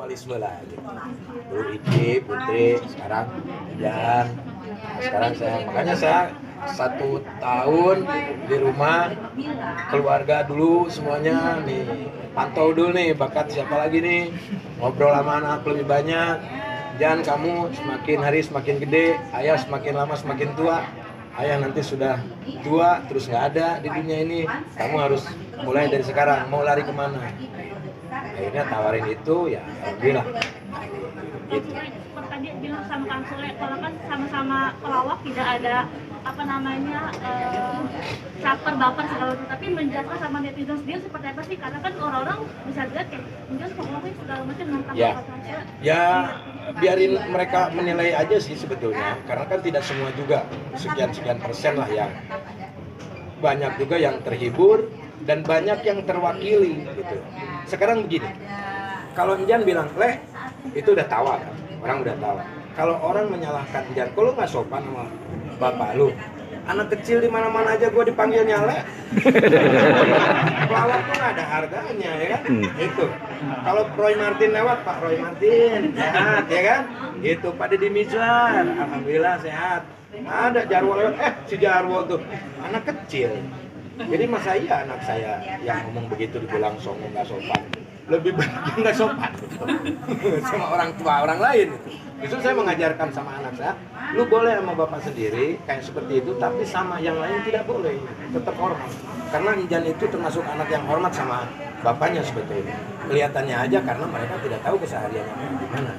mutualisme lah gitu. Dulu Iki, Putri, sekarang Jan. Nah, sekarang makanya saya 1 tahun di rumah, keluarga dulu semuanya nih, pantau dulu nih bakat siapa lagi nih, ngobrol sama anak lebih banyak. Jan, kamu semakin hari semakin gede, ayah semakin lama semakin tua. Ayah nanti sudah tua terus nggak ada di dunia ini, kamu harus mulai dari sekarang, mau lari kemana. Akhirnya tawarin itu, ya alhamdulillah gitu. Tadi bilang sama Kang Sule, kalau kan sama-sama pelawak tidak ada apa namanya caper baper segala macam, tapi menjawab sama netizen sendiri seperti apa sih? Karena kan orang-orang bisa lihat kayak mungkin pelawaknya segala macam tentang ya biarin mereka menilai aja sih sebetulnya, karena kan tidak semua juga, sekian persen lah yang banyak juga yang terhibur dan banyak yang terwakili gitu. Sekarang begini, kalau Jan bilang Le itu udah tawa kan, orang udah tawa. Kalau orang menyalahkan Jan, kalau nggak sopan sama bapak lu, anak kecil di mana-mana aja gue dipanggilnya Le. Pelawak tuh nggak ada harganya ya kan? Itu. Kalau Roy Martin lewat, Pak Roy Martin sehat ya kan? Itu Pak Deddy Mizwar, alhamdulillah sehat. Ada Jarwo lewat, si Jarwo tuh anak kecil. Jadi masa iya anak saya yang ngomong begitu dibilang songong nggak sopan? Lebih banyak nggak sopan sama orang tua orang lain. Justru saya mengajarkan sama anak saya, lu boleh sama bapak sendiri kayak seperti itu, tapi sama yang lain tidak boleh, tetap hormat. Karena Injan itu termasuk anak yang hormat sama bapaknya sebetulnya. Kelihatannya aja karena mereka tidak tahu kesehariannya gimana.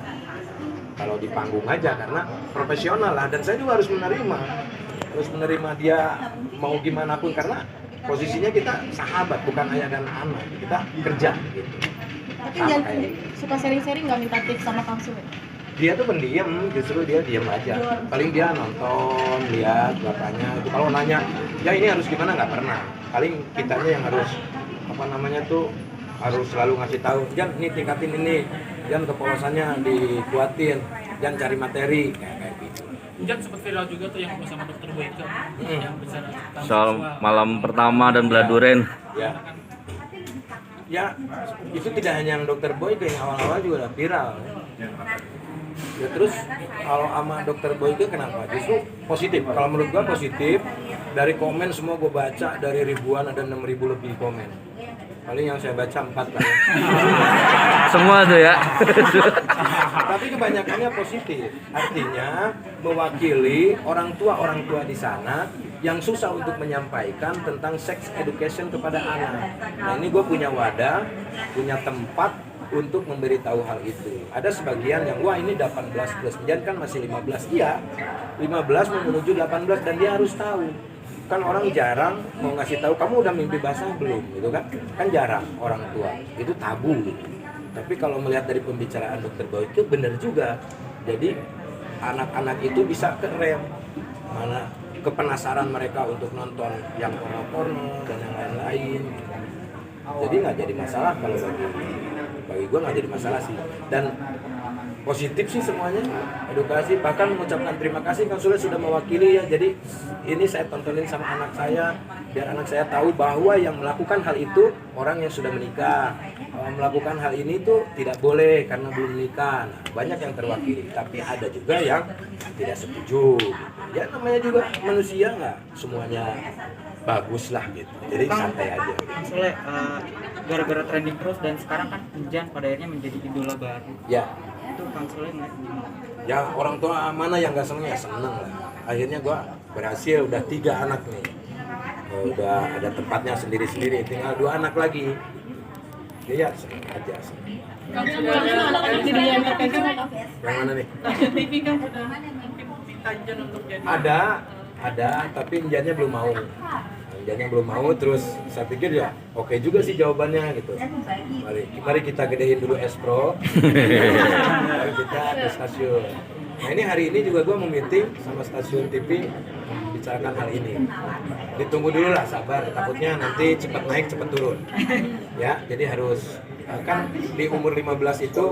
Kalau di panggung aja karena profesional lah, dan saya juga harus menerima dia mau gimana pun, karena posisinya kita sahabat bukan ayah dan anak, kita kerja gitu. Tapi Jan suka sharing-sharing nggak minta tips sama Kang Sule? Dia tuh pendiam, justru dia diam aja. Paling dia nonton, lihat bapaknya. Itu kalau nanya, ya ini harus gimana, nggak pernah. Paling kitanya yang harus harus selalu ngasih tahu. Jan, ini tingkatin ini. Jan kepolosannya dikuatin. Jan cari materi kayak gitu. Jan sempat viral juga tuh yang bersama Dokter Boyke yang bicara tentang soal malam pertama dan beladuren. Ya, itu tidak hanya yang Dokter Boyke, yang awal-awal juga udah viral. Ya terus kalau sama Dokter Boyke kenapa? Justru positif. Kalau menurut gua positif. Dari komen semua gua baca, dari ribuan ada 6.000 lebih komen. Paling yang saya baca 4 lah. Semua tuh ya. Tapi kebanyakannya positif. Artinya mewakili orang tua di sana yang susah untuk menyampaikan tentang sex education kepada anak. Nah ini gue punya wadah, punya tempat untuk memberitahu hal itu. Ada sebagian yang wah ini 18 plus, Jan kan masih 15. Iya, 15 mau menuju 18 dan dia harus tahu. Kan orang jarang mau ngasih tahu kamu udah mimpi basah belum gitu kan? Kan jarang orang tua. Itu tabu gitu. Tapi kalau melihat dari pembicaraan Dokter Boyke benar juga. Jadi anak-anak itu bisa kerem mana kepenasaran mereka untuk nonton yang porno dan yang lain-lain. Jadi nggak jadi masalah kalau bagi gue nggak jadi masalah sih. Dan positif sih semuanya, edukasi, bahkan mengucapkan terima kasih Kang Sule sudah mewakili ya. Jadi ini saya tontonin sama anak saya biar anak saya tahu bahwa yang melakukan hal itu orang yang sudah menikah. Melakukan hal ini tuh tidak boleh karena belum menikah. Nah, banyak yang terwakili, tapi ada juga yang tidak setuju. Ya namanya juga manusia, nggak semuanya bagus lah gitu. Jadi santai aja. Kang Sule, gara-gara trending terus dan sekarang kan Jan pada akhirnya menjadi idola baru. Ya. Itu Kang Sule nggak? Ya orang tua mana yang nggak seneng, ya seneng lah. Akhirnya gua berhasil, udah 3 anak nih. Udah ada tempatnya sendiri-sendiri, tinggal 2 anak lagi. Ya seneng aja. Seneng. Anak-anak di dunia entertainment apa? Yang mana nih? TV kan sudah mungkin minta Jan untuk jadi Ada, tapi Injannya belum mau. Injannya belum mau, terus saya pikir ya oke juga sih jawabannya gitu. Mari kita gedein dulu Espro. Mari kita ke stasiun. Nah ini hari ini juga gue mau meeting sama stasiun TV bicarakan hal ini. Ditunggu dulu lah, sabar. Takutnya nanti cepat naik cepat turun. Ya, jadi harus kan di umur 15 itu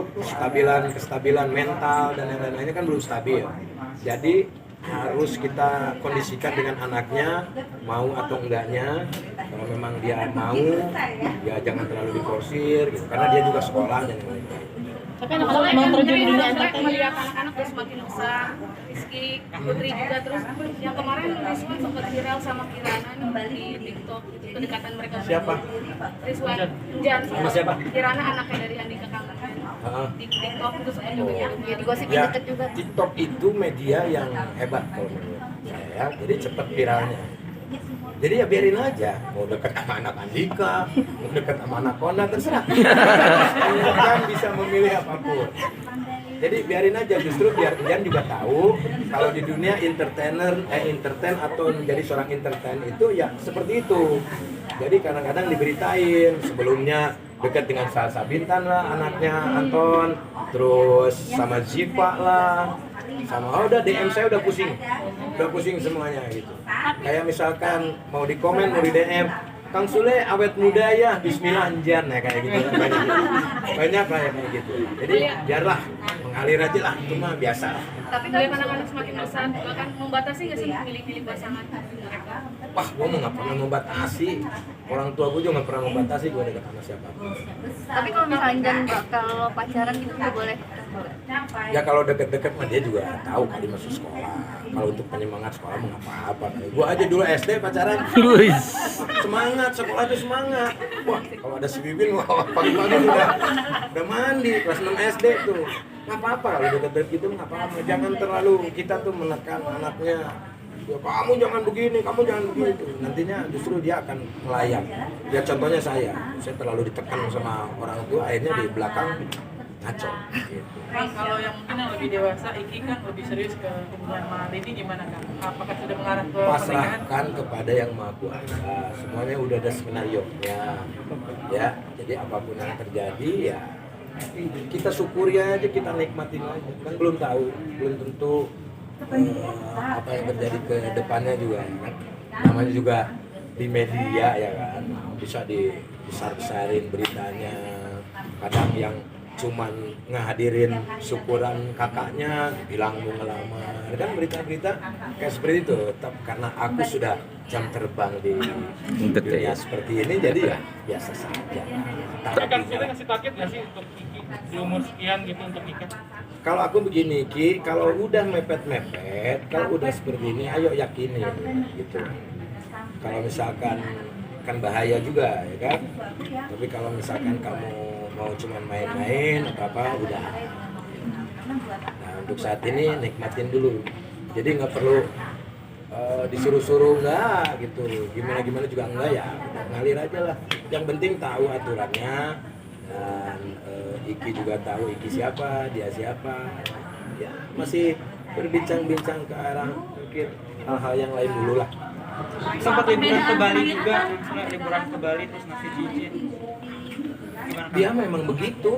kestabilan mental dan yang lain-lainnya kan belum stabil. Jadi harus kita kondisikan dengan anaknya mau atau enggaknya. Kalau memang dia mau, ya jangan terlalu diforsir gitu, karena dia juga sekolah dan lain-lain. Tapi anak-anak mau terjun di dunia Saya entertainment. melihat anak-anak udah semakin besar, Rizky, Putri juga, terus yang kemarin Rizwan sempat viral sama Kirana nih di TikTok, itu kedekatan mereka. Siapa? Rizwan, Jan Sama siapa? Kirana anaknya dari Andika Kangen Heeh. di TikTok itu sempat juga Ya digosipin Ya, deket juga. TikTok itu media yang hebat kalau menurut saya, jadi cepat viralnya. Jadi ya biarin aja, mau dekat sama anak Andika, mau dekat sama anak Kona, terserah. Kan bisa memilih apapun. Jadi biarin aja, justru biar Jan juga tahu kalau di dunia entertain atau menjadi seorang entertain itu ya seperti itu. Jadi kadang-kadang diberitain sebelumnya dekat dengan Salsa Bintan lah anaknya Anton, terus sama Ziva lah, sama udah DM saya udah pusing semuanya gitu. Kayak misalkan mau di komen mau di DM, Kang Sule awet muda ya, Bismillah Anjan ya kayak gitu. Banyak lah ya kayak gitu. Jadi biarlah mengalir aja lah, itu mah biasa. Tapi kalau anak-anak semakin besar, bahkan membatasi nggak sih pilih-pilih pasangan mereka? Wah, gua mau nggak pernah membatasi. Orang tua gua juga nggak pernah membatasi gua dekat sama siapa. Tapi kalau misalnya Jan bakal pacaran gitu nggak boleh. Ya kalau deket-deket mah dia juga tahu kali masuk sekolah. Kalau untuk penyemangat sekolah mah nggak apa-apa. Gua aja dulu SD pacaran. Wih. Semangat, sekolah itu semangat. Wah, kalau ada si Bibin, wah pagi-pagi udah mandi, kelas 6 SD tuh. Nggak apa-apa, kalau deket-deket gitu nggak apa-apa. Jangan terlalu kita tuh menekan anaknya. Ya, kamu jangan begini, kamu jangan begitu. Nantinya justru dia akan melayang. Ya contohnya saya terlalu ditekan sama orang tua, akhirnya di belakang ngaco. Gitu. Kang, kalau yang mungkin yang lebih dewasa, Iki kan lebih serius ke hubungan sama Lini gimana Kang? Apakah sudah mengarah ke pernikahan? Pasrahkan kepada yang maha kuasa. Semuanya udah ada skenario ya. Jadi apapun yang terjadi ya kita syukuri aja, kita nikmatin aja. Kan belum tahu, belum tentu apa yang terjadi ke depannya juga ya kan. Namanya juga di media ya kan, bisa dibesar-besarin beritanya. Kadang yang cuman ngehadirin syukuran kakaknya bilang mau ngelamar, kan berita-berita kayak seperti itu. Tapi karena aku sudah jam terbang di dunia seperti ini, jadi ya biasa saja. Kang Sule ngasih target nggak sih untuk Iki di umur sekian gitu untuk nikah? Kalau aku begini Ki, kalau udah mepet-mepet, kalau udah seperti ini, ayo yakinin gitu. Kalau misalkan kan bahaya juga ya kan. Tapi kalau misalkan kamu mau cuma main-main atau apa, udah. Nah untuk saat ini nikmatin dulu. Jadi nggak perlu disuruh-suruh enggak gitu. Gimana juga enggak ya. Udah ngalir aja lah. Yang penting tahu aturannya dan Iki juga tahu Iki siapa, dia siapa. Ya masih berbincang-bincang ke arah mungkin hal-hal yang lain dulu lah. Sempat liburan ke Bali juga, liburan ke Bali terus ngasih cincin. Gimana, Kang? Dia memang begitu.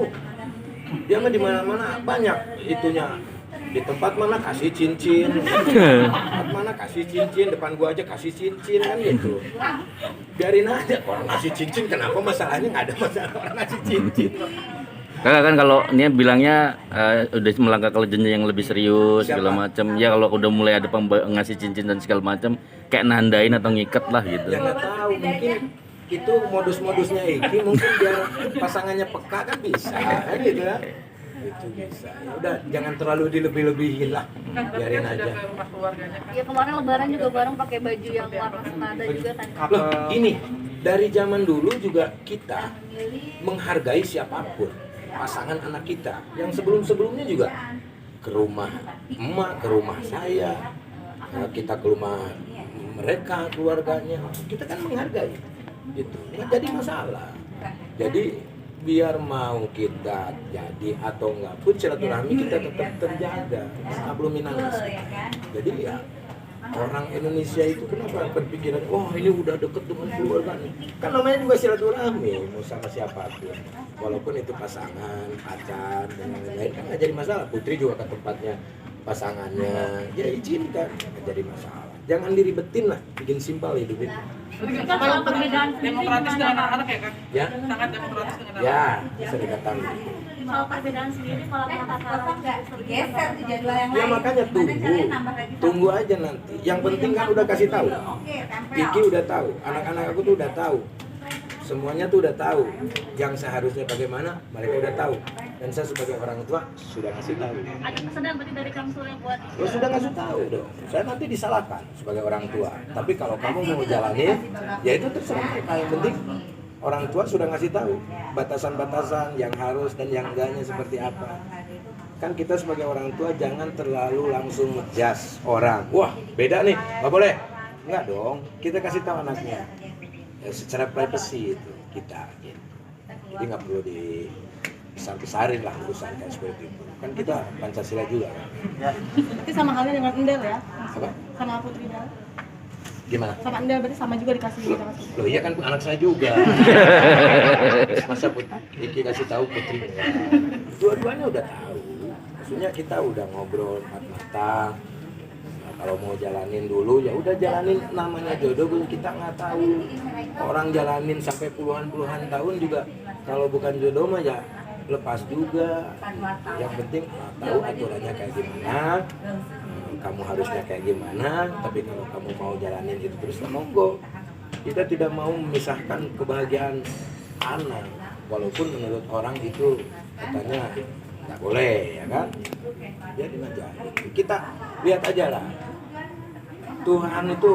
Dia mah di mana-mana banyak itunya. Di tempat mana kasih cincin, tempat mana kasih cincin, depan gua aja kasih cincin kan gitu. Biarin aja orang ngasih cincin, kenapa masalahnya nggak ada masalah orang ngasih cincin. Kakak kan kalau dia bilangnya udah melangkah ke jenjang yang lebih serius segala macam. Ya kalau udah mulai ada ngasih cincin dan segala macam, kayak nandain atau ngikat lah gitu. Ya nggak tahu, mungkin itu modus-modusnya Iki, mungkin biar pasangannya peka kan bisa kan gitu ya. Itu bisa. Ya udah jangan terlalu dilebih-lebihin lah. Kan tapi Biarin kan aja. sudah ke rumah keluarganya kan? Ya kemarin lebaran juga bareng pakai baju yang warna senada juga kan. Loh, ini dari zaman dulu juga kita menghargai siapapun pasangan anak kita. Yang sebelum-sebelumnya juga ke rumah emak, ke rumah saya, kita ke rumah mereka, keluarganya. Kita kan menghargai. Gitu. Nggak jadi masalah. Jadi biar mau kita jadi atau enggak pun silaturahmi kita tetap terjaga. Belum minus. Jadi ya orang Indonesia itu kenapa berpikiran, wah ini udah deket dengan keluarga nih. Kan namanya juga silaturahmi, mau sama siapapun. Walaupun itu pasangan, pacar, dan lain-lain kan nggak jadi masalah. Putri juga ke tempatnya pasangannya, ya izinkan, nggak jadi masalah. Jangan diribetin lah, bikin simpel hidup ini. Kan soal perbedaan sendiri Demokratis dengan gimana? anak-anak ya kan? Ya, Sangat demokratis dengan anak-anak. ya, bisa dikatakan. Soal perbedaan sendiri kalau kata geser tuh jadwal yang Ya lain. makanya tunggu aja nanti. Yang penting kan udah kasih tahu. Iki udah tahu, anak-anak aku tuh udah tahu semuanya tuh udah tahu yang seharusnya bagaimana, mereka udah tahu, dan saya sebagai orang tua sudah ngasih tahu. Ada pesanan berarti dari Kang Sule buat Lo sudah ngasih tahu dong, saya nanti disalahkan sebagai orang tua, tapi kalau kamu mau jalanin ya itu terserah mereka, yang penting orang tua sudah ngasih tahu batasan-batasan yang harus dan yang enggaknya seperti apa. Kan kita sebagai orang tua jangan terlalu langsung ngejudge orang, wah beda nih, nggak boleh. Enggak dong, kita kasih tahu anaknya ya, secara privacy itu kita gitu. Jadi nggak perlu dibesar-besarin lah urusan kayak seperti itu. Kan kita Pancasila juga kan. Berarti sama halnya dengan Endel ya? Apa? Sama Putri Del. Gimana? Sama Endel berarti sama juga dikasih gitu. Loh iya kan anak saya juga. Masa Iki kasih tahu Putri? Dua-duanya udah tahu. Maksudnya kita udah ngobrol mata-mata. Nah, kalau mau jalanin dulu ya udah jalanin, namanya jodoh kita nggak tahu. Orang jalanin sampai puluhan tahun juga kalau bukan jodoh mah ya lepas juga. Yang penting tahu aturannya kayak gimana. Kamu harusnya kayak gimana, tapi kalau kamu mau jalanin itu terus ya monggo. Kita tidak mau memisahkan kebahagiaan anak, walaupun menurut orang itu katanya nggak boleh, ya kan? Jadi aja. Kita lihat aja lah. Tuhan itu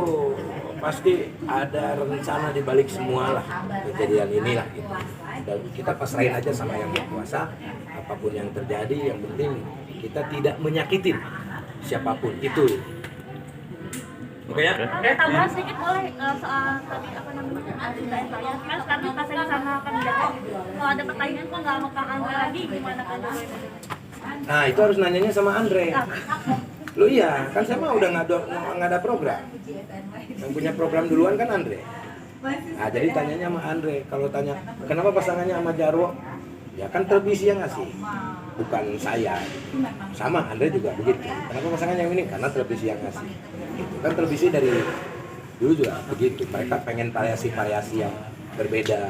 pasti ada rencana di balik semua lah kejadian inilah gitu. Dan kita pasrahin aja sama yang berkuasa, apapun yang terjadi, yang penting kita tidak menyakitin siapapun itu. Oke ya? tambahan sedikit boleh soal tadi apa namanya pertanyaan saya kan sekarang dipasangin sama Kang Jawa. Kalau ada pertanyaan kok nggak sama Kang Andre lagi gimana Kang Jawa? Nah itu harus nanyanya sama Andre. Lo iya, kan saya mah udah nggak ada program. Yang punya program duluan kan Andre. Nah jadi tanyanya sama Andre. Kalau tanya kenapa pasangannya sama Jarwo? Ya kan televisi yang ngasih, bukan saya. Sama Andre juga begitu. Kenapa pasangan yang ini? Karena televisi yang ngasih. Gitu. Kan televisi dari dulu juga begitu. Mereka pengen variasi yang berbeda.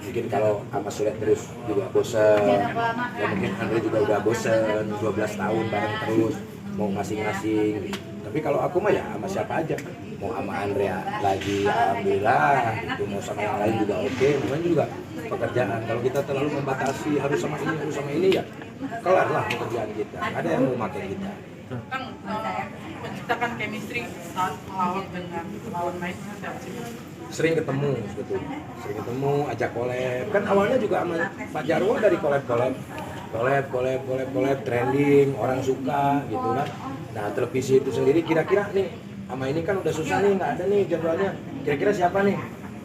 Mungkin kalau sama Sule terus juga bosen. Ya mungkin Andre juga udah bosen. 12 tahun bareng terus mau ngasing-ngasing. Tapi kalau aku mah ya sama siapa aja. Mau sama Andrea lagi, alhamdulillah. Itu mau sama yang lain juga oke. Namanya juga pekerjaan. Kalau kita terlalu membatasi harus sama ini ya kelar lah pekerjaan kita. Ada yang mau makan kita. Kang, menciptakan chemistry saat melawak dengan lawan main seperti apa sih? Sering ketemu sebetulnya, ajak collab. Kan awalnya juga sama Pak Jarwo dari collab, trending, orang suka gitu kan. Nah televisi itu sendiri kira-kira nih, sama ini kan udah susah nih, nggak ada nih jadwalnya. Kira-kira siapa nih?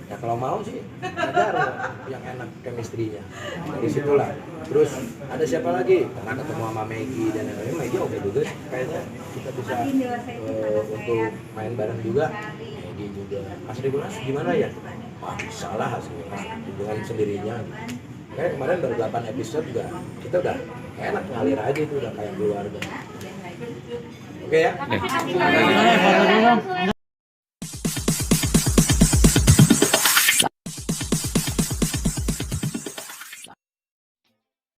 Ya kalau mau sih, Pak Jarwo yang enak chemistry-nya. Dari situlah. Terus ada siapa lagi? Karena ketemu sama Maggie dan lain-lain, Maggie oke juga. Kayaknya kita bisa untuk main bareng juga. Maggie juga. Asri Gunas gimana ya? Wah bisa lah Asri Gunas dengan sendirinya. Kayak kemarin baru 8 episode juga, kita udah enak ngalir aja itu udah kayak keluarga. Oke ya? Terima kasih Kang Sule.